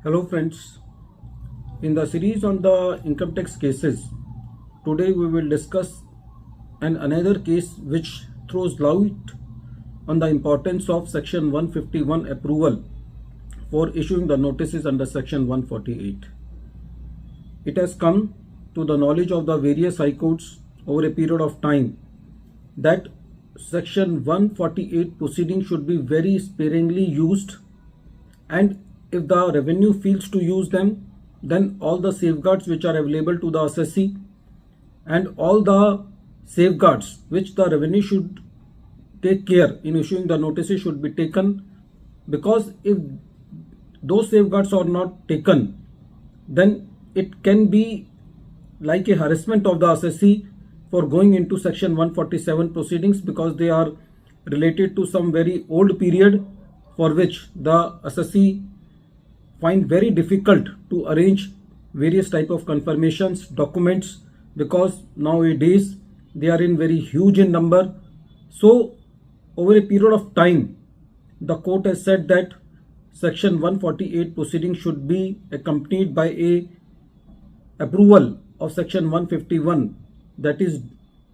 Hello friends, in the series on the income tax cases, today we will discuss another case which throws light on the importance of section 151 approval for issuing the notices under section 148. It has come to the knowledge of the various high courts over a period of time that section 148 proceedings should be very sparingly used, and if the revenue fails to use them, then all the safeguards which are available to the assessee and all the safeguards which the revenue should take care in issuing the notices should be taken, because if those safeguards are not taken, then it can be like a harassment of the assessee for going into section 147 proceedings, because they are related to some very old period for which the assessee find very difficult to arrange various type of confirmations documents, because nowadays they are in very huge in number. So over a period of time, the court has said that section 148 proceedings should be accompanied by a approval of section 151, that is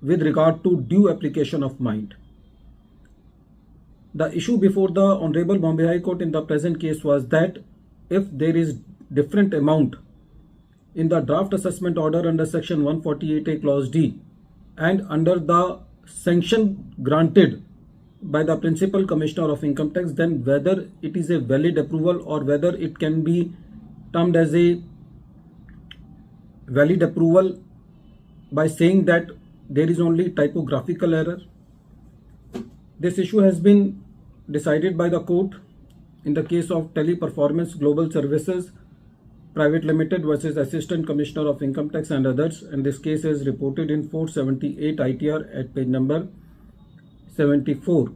with regard to due application of mind. The issue before the Honorable Bombay High Court in the present case was that if there is different amount in the draft assessment order under section 148A clause D and under the sanction granted by the Principal Commissioner of Income Tax, then whether it is a valid approval or whether it can be termed as a valid approval by saying that there is only typographical error. This issue has been decided by the court in the case of Teleperformance Global Services Private Limited versus Assistant Commissioner of Income Tax and others, and this case is reported in 478 ITR at page number 74,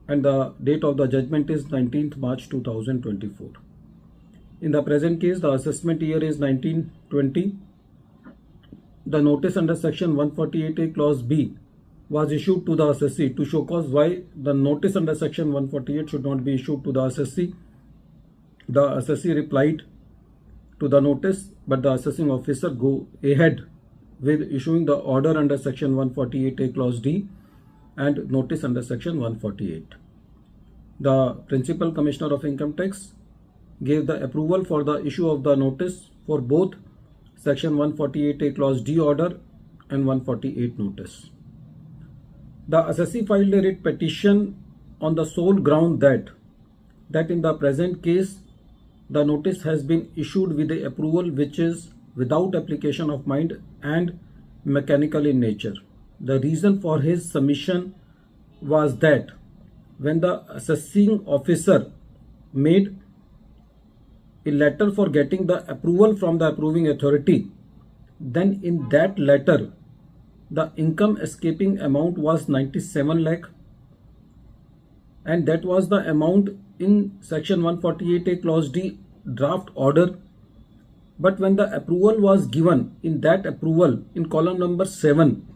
and the date of the judgment is 19th March 2024. In the present case, the assessment year is 1920. The notice under section 148A clause B was issued to the assessee to show cause why the notice under section 148 should not be issued to the assessee. The assessee replied to the notice, but the assessing officer go ahead with issuing the order under section 148A clause D and notice under section 148. The Principal Commissioner of Income Tax gave the approval for the issue of the notice for both section 148A clause D order and 148 notice. The assessee filed a writ petition on the sole ground that in the present case the notice has been issued with the approval which is without application of mind and mechanical in nature. The reason for his submission was that when the assessing officer made a letter for getting the approval from the approving authority, then in that letter the income escaping amount was 97 lakh, and that was the amount in section 148A clause D draft order. But when the approval was given, in that approval in column number 7,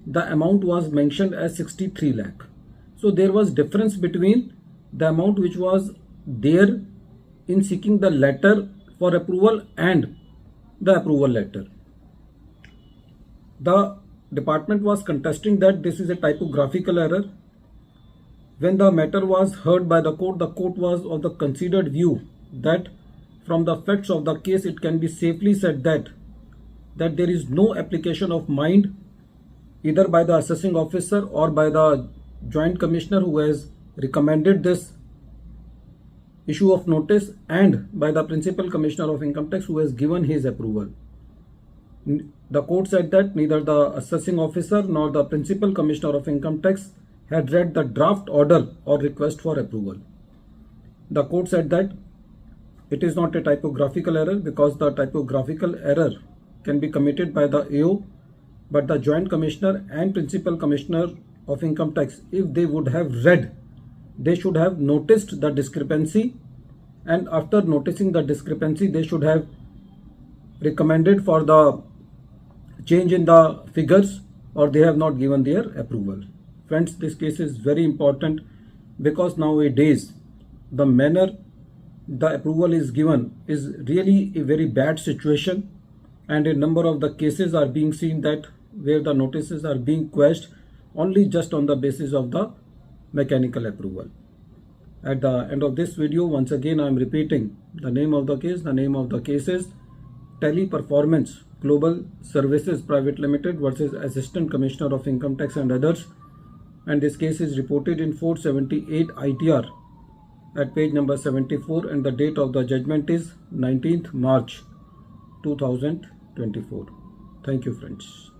the amount was mentioned as 63 lakh. So there was difference between the amount which was there in seeking the letter for approval and the approval letter. The department was contesting that this is a typographical error. When the matter was heard by the court was of the considered view that from the facts of the case it can be safely said that there is no application of mind either by the assessing officer or by the Joint Commissioner who has recommended this issue of notice, and by the Principal Commissioner of Income Tax who has given his approval. The court said that neither the assessing officer nor the Principal Commissioner of Income Tax had read the draft order or request for approval. The court said that it is not a typographical error because the typographical error can be committed by the AO, but the Joint Commissioner and Principal Commissioner of Income Tax, if they would have read, they should have noticed the discrepancy, and after noticing the discrepancy they should have recommended for the change in the figures, or they have not given their approval. Friends, this case is very important because nowadays the manner the approval is given is really a very bad situation, and a number of the cases are being seen that where the notices are being quashed only just on the basis of the mechanical approval. At the end of this video, once again I am repeating the name of the case. The name of the case is Teleperformance Global Services Private Limited versus Assistant Commissioner of Income Tax and others, and this case is reported in 478 ITR at page number 74, and the date of the judgment is 19th March 2024. Thank you, friends.